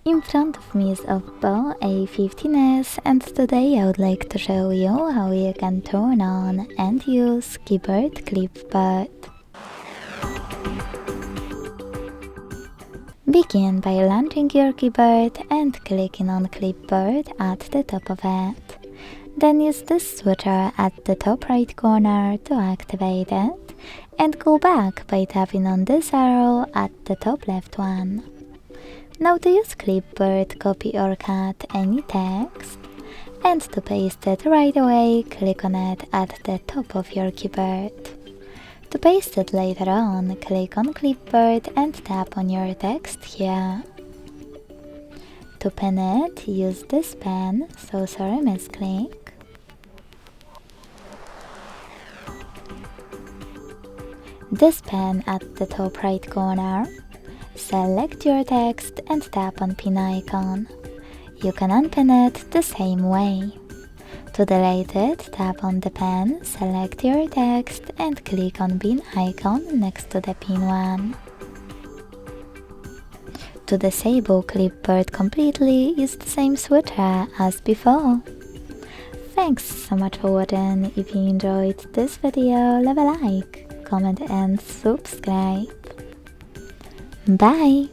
In front of me is OPPO A15s, and today I would like to show you how you can turn on and use Keyboard Clipboard. Begin by launching your keyboard and clicking on Clipboard at the top of it. Then use this switcher at the top right corner to activate it, and go back by tapping on this arrow at the top left one. Now to use Clipboard, copy or cut any text, and to paste it right away, click on it at the top of your keyboard. To paste it later on, click on Clipboard and tap on your text here. To pen it, use this pen, so sorry misclick. This pen at the top right corner. Select your text and tap on pin icon. You can unpin it the same way. To delete it, tap on the pen, select your text and click on pin icon next to the pin one. To disable Clipboard completely, use the same switcher as before. Thanks so much for watching. If you enjoyed this video, leave a like, comment and subscribe. Bye!